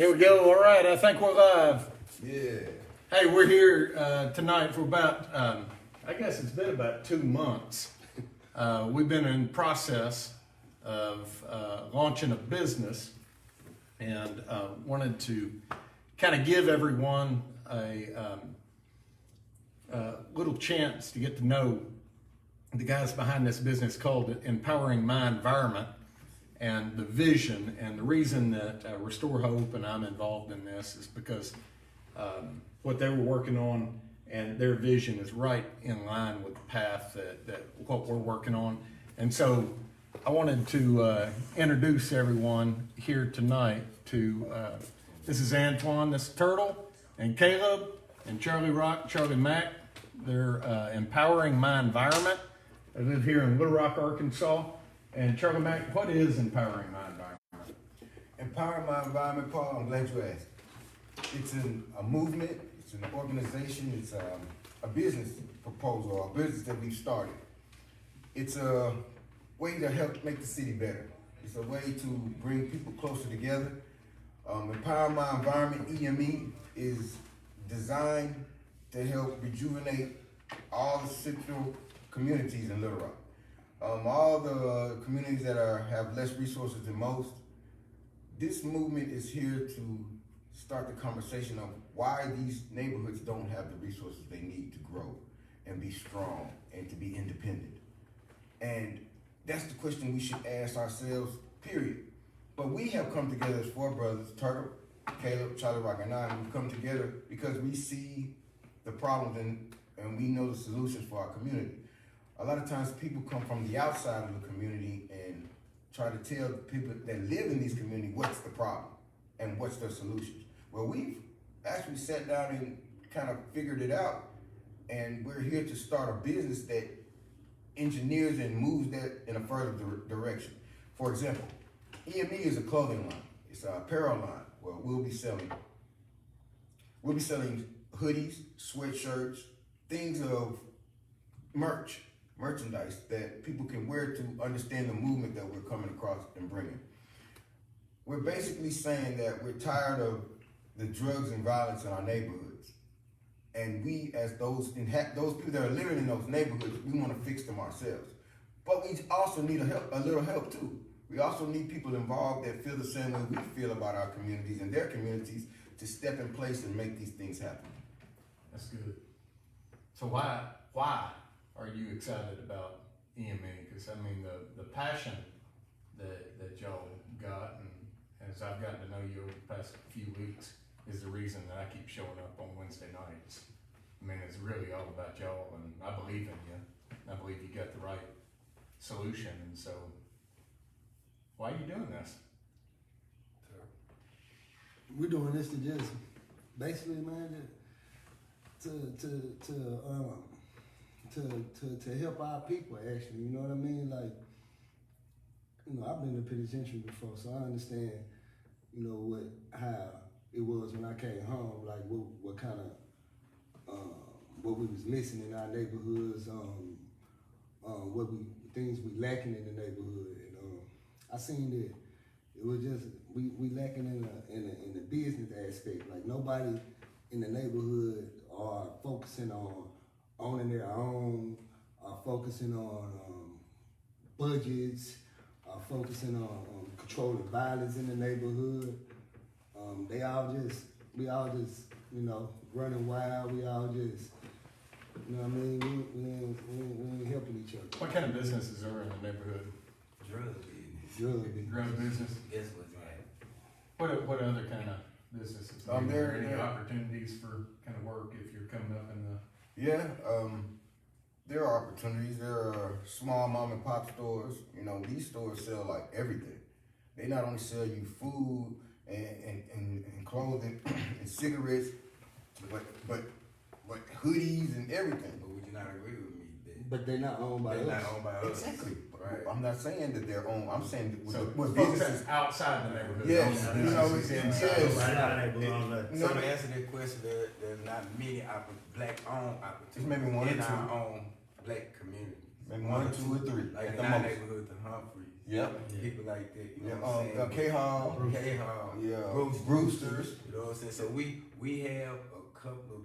Here we go. All right, I think we're live. Yeah. Hey, we're here tonight for about, I guess it's been about 2 months. We've been in process of launching a business and wanted to kind of give everyone a little chance to get to know the guys behind this business called Empowering My Environment, and the vision. And the reason that Restore Hope and I'm involved in this is because what they were working on and their vision is right in line with the path that what we're working on. And so I wanted to introduce everyone here tonight to, this is Antoine, this is Turtle, and Caleb, and Charlie Rock, Charlie Mack. They're Empowering My Environment. I live here in Little Rock, Arkansas. And Charlie Mack, what is Empowering My Environment? Empowering My Environment, Paul, I'm glad you asked. It's a movement, it's an organization, it's a business proposal, a business that we've started. It's a way to help make the city better. It's a way to bring people closer together. Empowering My Environment, EME, is designed to help rejuvenate all the central communities in Little Rock. All the communities that have less resources than most. This movement is here to start the conversation of why these neighborhoods don't have the resources they need to grow and be strong and to be independent. And that's the question we should ask ourselves, period. But we have come together as four brothers, Turtle, Caleb, Charlie Rock, and I, and we've come together because we see the problems and we know the solutions for our community. A lot of times people come from the outside of the community and try to tell the people that live in these communities what's the problem and what's their solutions. Well, we've actually sat down and kind of figured it out, and we're here to start a business that engineers and moves that in a further direction. For example, EME is a clothing line. It's an apparel line where we'll be selling hoodies, sweatshirts, things of merchandise that people can wear to understand the movement that we're coming across and bringing. We're basically saying that we're tired of the drugs and violence in our neighborhoods. And we, as those people that are living in those neighborhoods, we want to fix them ourselves. But we also need a little help too. We also need people involved that feel the same way we feel about our communities and their communities to step in place and make these things happen. That's good. So why are you excited about EME? Because I mean, the passion that y'all got, and as I've gotten to know you over the past few weeks, is the reason that I keep showing up on Wednesday nights. I mean, it's really all about y'all, and I believe in you. I believe you got the right solution, and so why are you doing this? We're doing this to just basically, man, to help our people, actually, you know what I mean? Like, you know, I've been in the penitentiary before, so I understand, you know, how it was when I came home, like what kind of, what we was missing in our neighborhoods, things we lacking in the neighborhood, and I seen that it was just, we lacking in the business aspect, like nobody in the neighborhood are focusing on owning their own, are focusing on budgets, are focusing on controlling violence in the neighborhood. We all just, you know, running wild. We all just, you know what I mean? We ain't helping each other. What kind of businesses are in the neighborhood? Drug business. Guess what's right? What other kind of businesses? Are there any opportunities for kind of work if you're coming up in the? Yeah, there are opportunities. There are small mom and pop stores. You know, these stores sell like everything. They not only sell you food and clothing and cigarettes, but hoodies and everything. But would you not agree with me that But they're not owned by us. they're not owned by us? Exactly. Right. I'm not saying that they're owned. I'm saying So what folks businesses. that's outside the neighborhood. Yes, don't you know, know, businesses it's- inside. yes. Right now, they belong to- So to answer that question, there's not many black-owned opportunities Just maybe one or in two. our own black community. Maybe one or two or three Like at in the our most. neighborhood, the Humphreys. Yep. People like that. You Yeah, know what I'm saying? K-Hall. K-Hall. Yeah. Brewsters. You know what I'm saying? So we have a couple of,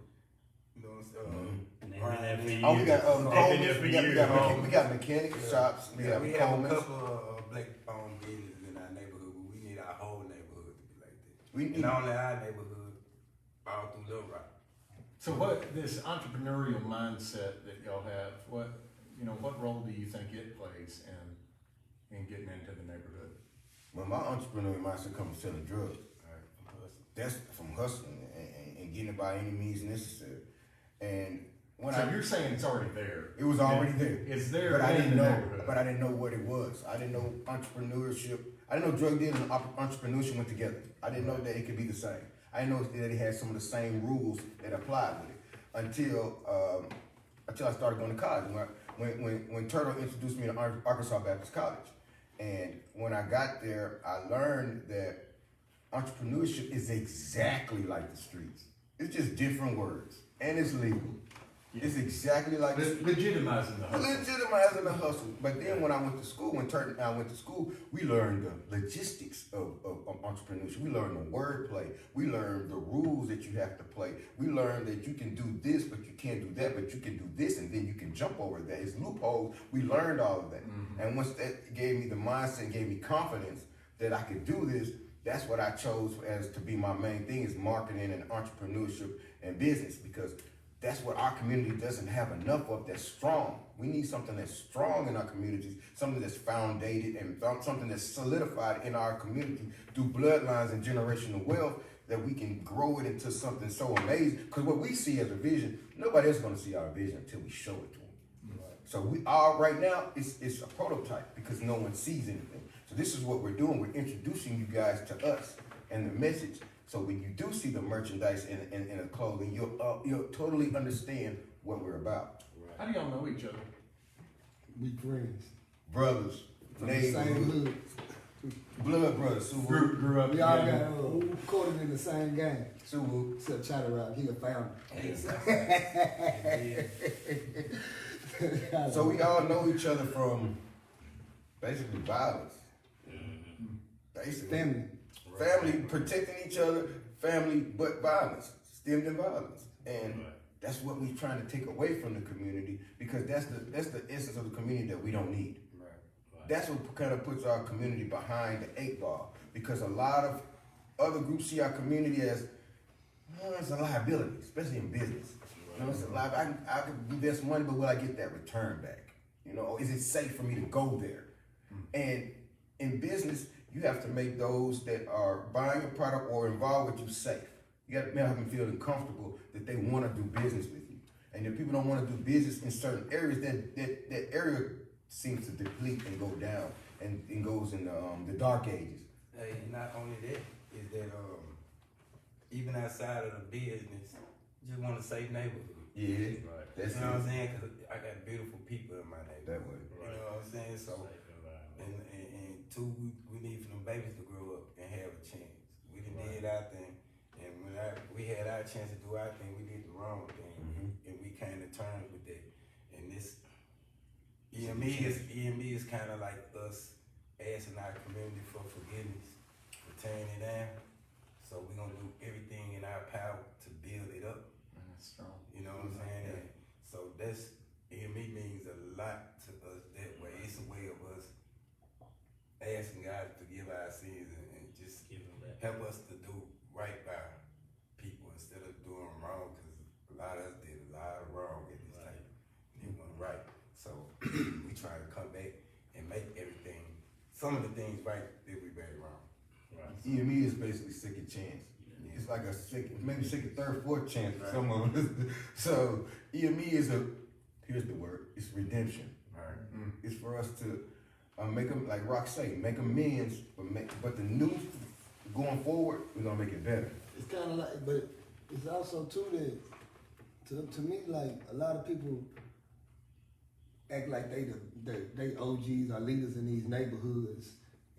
you know what I'm And they've saying? been there for years. Oh, we got They've been there for Coleman. years. We got mechanic shops. We Yeah, have we have a Coleman's. couple of black-owned businesses in our neighborhood, but we need our whole neighborhood to be like that. We And need. not only our neighborhood, all through Little Rock. So what, this entrepreneurial mindset that y'all have, what role do you think it plays in getting into the neighborhood? Well, my entrepreneurial mindset comes from selling drugs. That's from hustling and getting it by any means necessary. And when So you're saying it's already there? it was already there. It's there, But I in didn't the know. neighborhood. But I didn't know what it was. I didn't know entrepreneurship. I didn't know drug dealing and entrepreneurship went together. I didn't know that it could be the same. I didn't know that it had some of the same rules that applied with it until I started going to college. When Turtle introduced me to Arkansas Baptist College, and when I got there, I learned that entrepreneurship is exactly like the streets. It's just different words, and it's legal. It's exactly like the streets. Legitimizing the hustle. Legitimizing the hustle. But then when I went to school, when Turtle and I went to school, we learned the logistics of entrepreneurship. We learned the wordplay. We learned the rules that you have to play. We learned that you can do this, but you can't do that, but you can do this, and then you can jump over that. It's loopholes. We learned all of that. And once that gave me the mindset and gave me confidence that I could do this, that's what I chose as to be my main thing, is marketing and entrepreneurship and business, because that's what our community doesn't have enough of, that's strong. We need something that's strong in our communities, something that's foundated and something that's solidified in our community through bloodlines and generational wealth, that we can grow it into something so amazing. Because what we see as a vision, nobody else is going to see our vision until we show it to them. So we are right now, it's a prototype because no one sees anything. So this is what we're doing. We're introducing you guys to us and the message. So when you do see the merchandise and the clothing, you'll totally understand what we're about. How do y'all know each other? We friends. Brothers, From the same neighborhood, hood. blood brothers. Suwu. Grew up We all together. got quartered in the same game. Suwu. Except Chatter Rock, he a founder. So we all know each other from basically violence. Basically. Family protecting each other, family, but violence, stemmed in violence. And that's what we're trying to take away from the community, because that's the essence of the community that we don't need. That's what kind of puts our community behind the 8 ball, because a lot of other groups see our community as it's a liability, especially in business. You know, it's a liability. I could invest money, but will I get that return back? You know, or is it safe for me to go there? And in business, you have to make those that are buying a product or involved with you safe. You got to make them feel comfortable that they want to do business with you. And if people don't want to do business in certain areas, that area seems to deplete and go down and goes in the dark ages. Hey, not only that, is that even outside of the business, just want a safe neighborhood. Yeah, that's You know what I'm it. saying? Because I got beautiful people in my neighborhood. That way. You know what I'm saying? So, and two, we need for them babies to grow up and have a chance. We done did our thing, and when we had our chance to do our thing, we did the wrong thing, and we came to terms with that. And this EME is kind of like us asking our community for forgiveness, for tearing it down. So we're gonna do everything in our power to build it up. That's strong. You know what I'm saying? And so that's EME means a lot to us that way. It's a way of us asking God to forgive our sins and just help us to do right by people instead of doing wrong, because a lot of us did a lot of wrong in this life. And it wasn't right. So we try to come back and make everything, some of the things right that we made wrong. EME is basically second chance. It's like a second, maybe second, third, fourth chance for some of us. So EME is here's the word, it's redemption. Right. It's for us to make them, like Rock say, make amends, but the new, going forward, we're gonna make it better. It's kind of like, but it's also too that, to me, like a lot of people act like they OGs or leaders in these neighborhoods,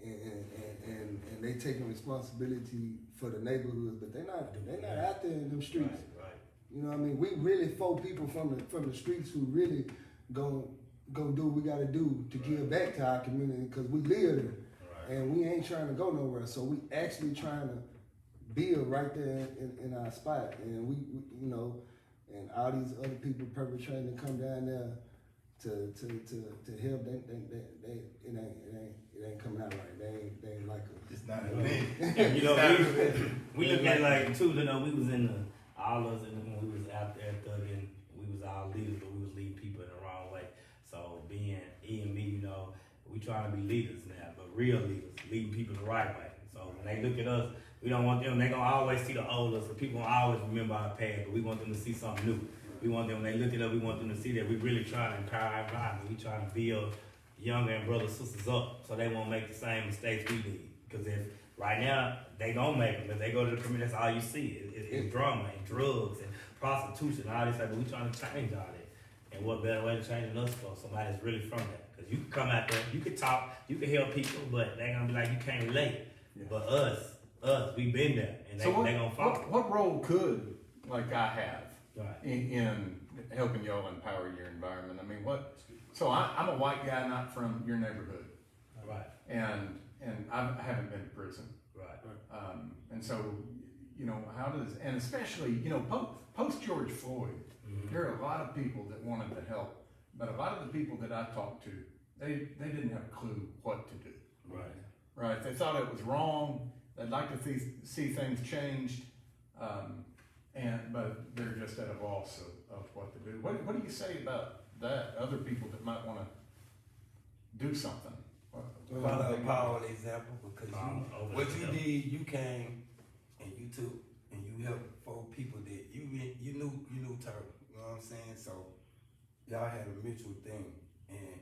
and they taking responsibility for the neighborhoods, but they're not out there in them streets. Right. You know what I mean? We really 4 people from the streets who really gonna go do what we gotta do to give back to our community because we live there. And we ain't trying to go nowhere. So we actually trying to build right there in our spot. And we you know, and all these other people perpetrating to come down there to help, it ain't coming out right. They ain't like us. It's not a thing. You know, we look at like too, you know, we was in the, all of us, when we was out there thugging, we was all leaders, but we was leading people in the wrong way. So being E&B, you know, we trying to be leaders now, but real leaders, leading people the right way. So when they look at us, we don't want them, they gonna always see the old us, so people gonna always remember our past, but we want them to see something new. We want them, when they look at us, we want them to see that we really trying to empower our environment. We trying to build younger and brothers, sisters up, so they won't make the same mistakes we did. Because if right now, they gonna make them. If they go to the community, that's all you see. It's drama and drugs and prostitution and all this stuff, but we trying to change all that. And what better way to change than us for somebody that's really from that? Because you can come out there, you can talk, you can help people, but they gonna be like, you can't relate. Yeah. But us, we been there, and they gonna follow. What role could, like I have, Right. in helping y'all empower your environment? I mean, so I'm a white guy, not from your neighborhood, Right, and I haven't been to prison. right. And so, you know, and especially, you know, post George Floyd, there are a lot of people that wanted to help, but a lot of the people that I talked to, they didn't have a clue what to do. Right. Right? They thought it was wrong. They'd like to see things changed, but they're just at a loss of what to do. What do you say about that? Other people that might want to do something. Follow a power example, because Over what the you hill. did, you came and you took and you helped 4 people that you knew Turtle. You know what I'm saying? So y'all had a mutual thing, and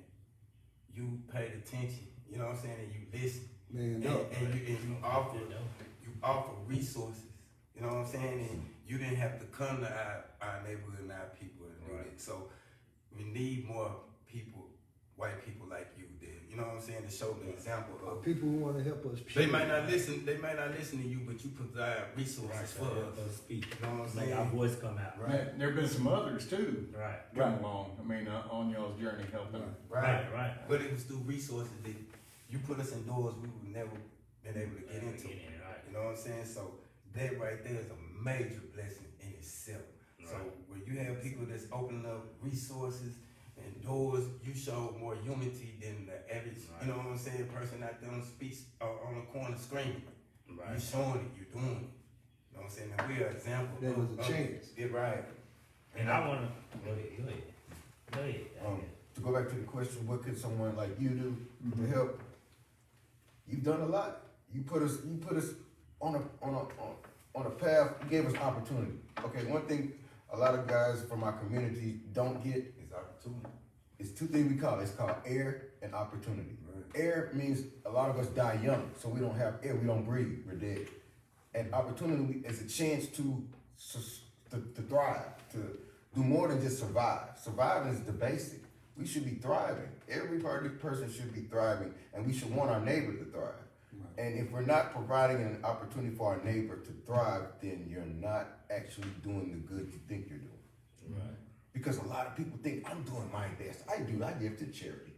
you paid attention. You know what I'm saying? And you listened. Man, And you offer resources. You know what I'm saying? And you didn't have to come to our neighborhood and our people and do that. So we need more people, white people like you, there. You know what I'm saying? To show the example of people who want to help us. they might not listen. They might not listen to you, but you provide resources for us. Speak. You know what I'm Make saying? our voice come out. Right. There have been some others too Right. come along. I mean, on y'all's journey helping. Right. Right. But it was through resources that you put us in doors we would never been able to get into. Right. You know what I'm saying? So that right there is a major blessing in itself. So Right. when you have people that's opening up resources and doors, you show more unity than the average, you know what I'm saying, person out there on the street on the corner screaming. Right. You showing it, you doing it. You know what I'm saying? And we're an example. There was a of chance. it, right. And I wanna go ahead. To go back to the question, what could someone like you do to help? You've done a lot. You put us on a path. You gave us opportunity. Okay, one thing a lot of guys from our community don't get It's opportunity. is 2 things we call it. It's called air and opportunity. Right. Air means a lot of us die young, so we don't have air. We don't breathe. We're dead. And opportunity is a chance to thrive, to do more than just survive. Surviving is the basic. We should be thriving. Every person should be thriving, and we should want our neighbor to thrive. Right. And if we're not providing an opportunity for our neighbor to thrive, then you're not actually doing the good you think you're doing. Right. Because a lot of people think, I'm doing my best. I give to charity.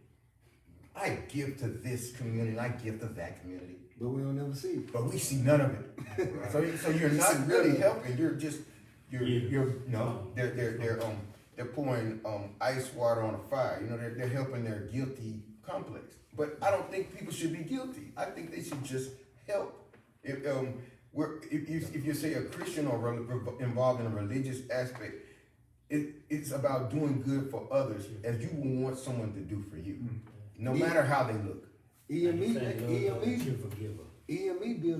I give to this community, and I give to that community. But we don't ever see it. But we see none of it. So you're not really helping. You're they're pouring ice water on a fire. You know, they're helping their guilty complex. But I don't think people should be guilty. I think they should just help. If you say a Christian or involved in a religious aspect, it's about doing good for others as you would want someone to do for you, no matter how they look. E&Me build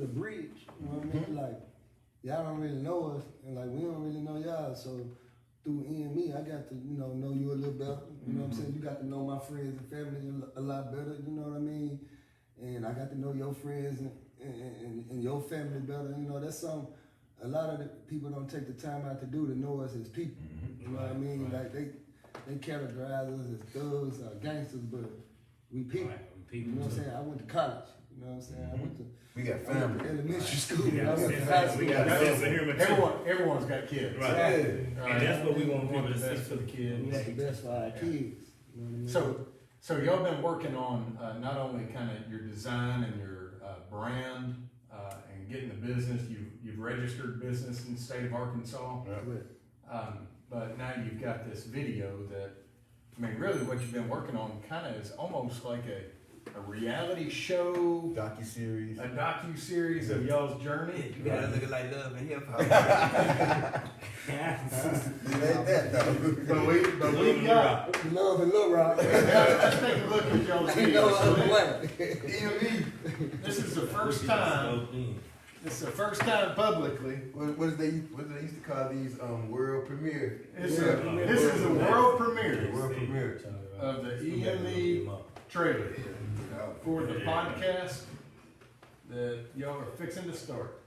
a bridge. You know what I mean? Like, y'all don't really know us, and like we don't really know y'all. So through E&Me, I got to know you a little better. You know what I'm saying? You got to know my friends and family a lot better. You know what I mean? And I got to know your friends and your family better. You know, that's something a lot of the people don't take the time out to do, to know us as people. You know what I mean? Like they categorize us as thugs or gangsters, but we people. Right. We people. You know what I'm saying? I went to college. You know what I'm saying? I went to We got family. elementary school. We got I went to sense. high school. We got sense of humor too. Everyone's got kids. Right. Yeah. And that's what we want people to the best see for the We kids. want the best for our kids. So y'all been working on not only kind of your design and your brand and getting the business. You've registered business in the state of Arkansas, but now you've got this video that, I mean, really what you've been working on kind of is almost like a reality show, Docu-series. a docu-series of y'all's journey. You gotta look like Love and Hip Hop. It ain't that though. But we got. Love and Lil Rock. Let's take a look at y'all's You know video. So what? this is the first time. This is the first time publicly. What they used to call these world premiere. This is a world premiere World premiere. of the EME trailer for the podcast that y'all are fixing to start.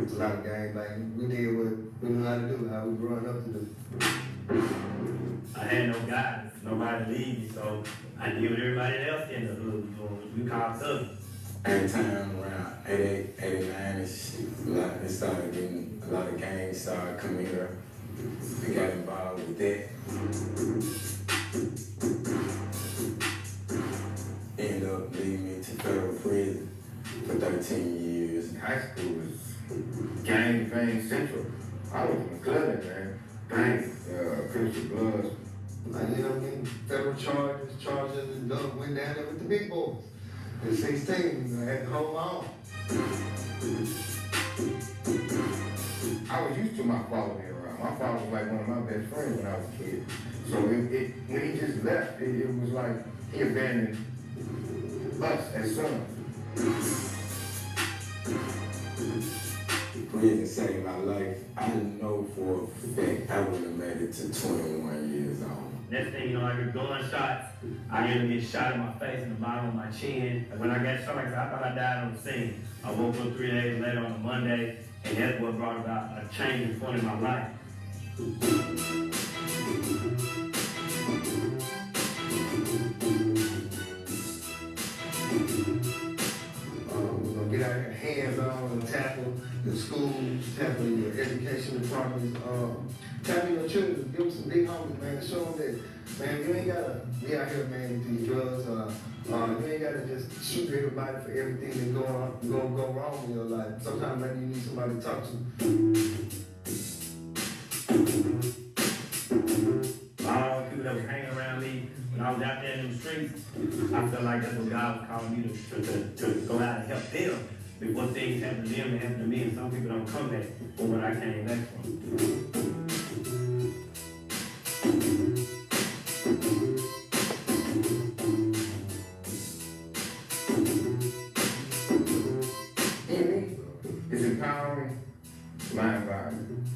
It's a lot of gang banging. We did what we knew how to do, how we growing up to do. I had no guidance, nobody to lead me, so I did what everybody else in the hood was doing. We called cousins. At the time, around 88, 89-ish, it started getting, a lot of gangs started coming here. We got involved with that. Ended up leading me to federal prison for 13 years. High school was gang central. I was in clubbing, man. Gang, Christian Bloods. I ended up getting federal charges, and went down there with the big boys. At 16, I had to hold on. I was used to my father being around. My father was like one of my best friends when I was a kid. So when he just left, it was like he abandoned us as sons. Prison saved my life. I know for a fact I would have made it to 21 years old. Next thing you know, I hear gunshots. I hear them get shot in my face and the bottom of my chin. And when I got shot, I thought I died on the scene. I woke up 3 days later on a Monday, and that's what brought about a change point in my life. We're gonna get out here hands-on and tackle the schools, tackle your education departments, tackle your children, give them some big homies, man, and show them that, man, you ain't gotta be out here, man, with these drugs, you ain't gotta just shoot everybody for everything that's go wrong in your life. Sometimes maybe you need somebody to talk to. All the people that was hanging around me when I was out there in the streets, I felt like that's what God was calling me to go out and help them before things happen to them and happen to me. And some people don't come back from what I came back from. It's empowering my environment.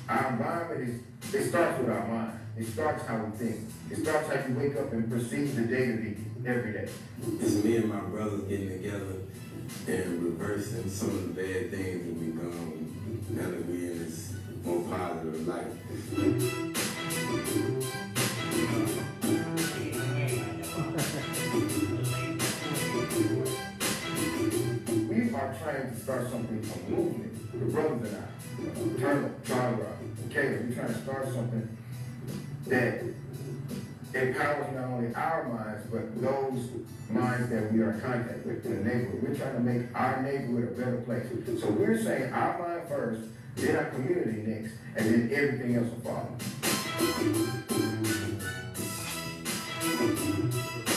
Our environment it starts with our mind. It starts how we think. It starts how you wake up and perceive the day to be every day. It's me and my brothers getting together and reversing some of the bad things that we've done now that we're in this more positive life. We are trying to start something, a movement. The brothers and I, Turner, Chandra, and Caleb, we're trying to start something that empowers not only our minds, but those minds that we are in contact with in the neighborhood. We're trying to make our neighborhood a better place. So we're saying our mind first, then our community next, and then everything else will follow.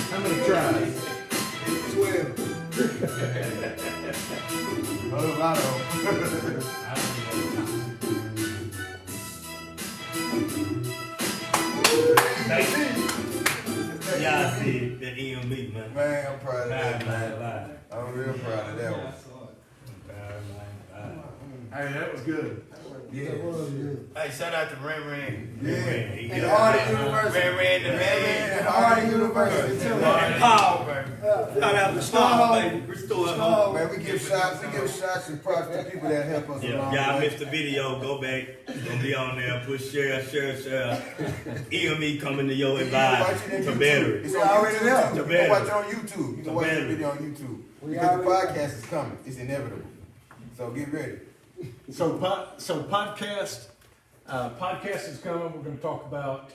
How many tries? 12. Oh, lot of Y'all see the EMB, man. Man, I'm proud of that, man. Bye. I'm real proud of that one. Hey, that was good. That was good. Hey, shout out to Ren Ren. Yeah. He And got Hardy it. University. Ren Ren the man. And Hardy University too. And Paul, baby. Shout out to Star, baby. Restore Oh, man, we give shots and props to people that help us Yeah, along y'all the way. missed the video, go back. It's gonna be on there. Push share. EME coming to your You can watch advice it in to YouTube. battery. It's already there. You To can battery. watch it on YouTube. You To can watch the battery. video on YouTube. We Because the already- podcast is coming. It's inevitable. So get ready. So podcast Podcast is coming. We're going to talk about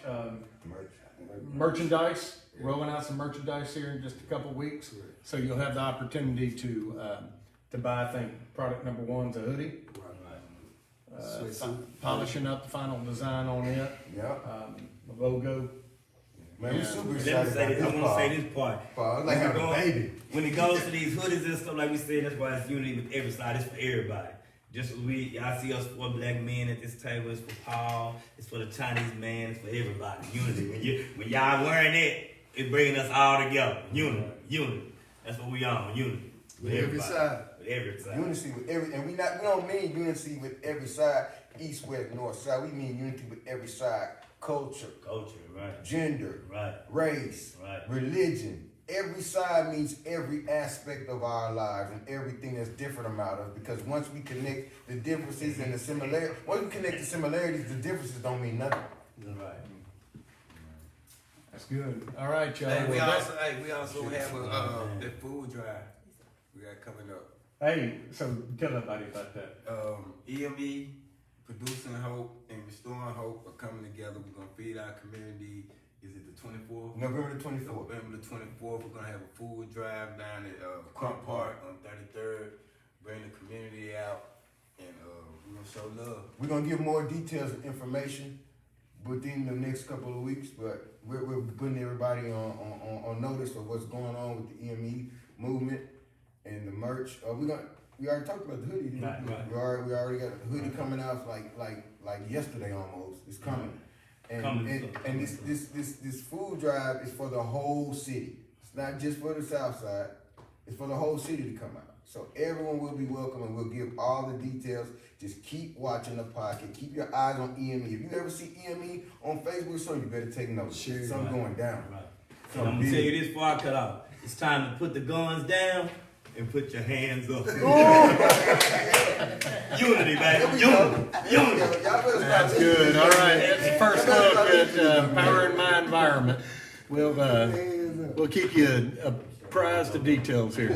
merchandise, rolling out some merchandise here in just a couple weeks. So you'll have the opportunity to buy. I think product number one's a hoodie. Polishing up the final design on it. Yeah. The logo. Man, we Yeah. super Let me excited say about this. I this want to say part. this part. Paul, it's like having a baby. When it goes to these hoodies and stuff, like we said, that's why it's unity with every side. It's for everybody. Just as y'all see us 4 black men at this table. It's for Paul. It's for the Chinese man. It's for everybody. Unity. When y'all wearing it, it's bringing us all together. Unity. That's what we on. Unity. With every everybody. side. With every side. Unity with every, and we don't mean unity with every side, east, west, north, south. We mean unity with every side. Culture, Right. gender, Right. race, Right. religion. Every side means every aspect of our lives and everything that's different about us. Because once we connect the differences and the similarities, once we connect the similarities, the differences don't mean nothing. Right. That's good. All right, y'all. Hey, we Well, also have a that food drive we got coming up. hey, so tell everybody about that. EME, Producing Hope, and Restoring Hope are coming together. We're gonna feed our community. Is it the 24th? November the 24th. November the 24th. We're gonna have a food drive down at Crump Park on 33rd. Bring the community out, and we're gonna show love. We're gonna give more details and information within the next couple of weeks, but we're putting everybody on notice of what's going on with the EME movement and the merch. We already talked about the hoodie. Didn't we? Right. We already got the hoodie coming out like yesterday almost. It's coming. And this food drive is for the whole city. It's not just for the south side. It's for the whole city to come out. So everyone will be welcome, and we'll give all the details. Just keep watching the podcast. Keep your eyes on EME. If you ever see EME on Facebook, so you better take notes. Share it. Something going down. Right. Something And I'm gonna big. tell you this before I cut off. It's time to put the guns down and put your hands up. Unity, baby. Unity. Y'all better stop That's listening. good. All right. That's the first look at Powering My Environment. We'll keep you apprised of details here.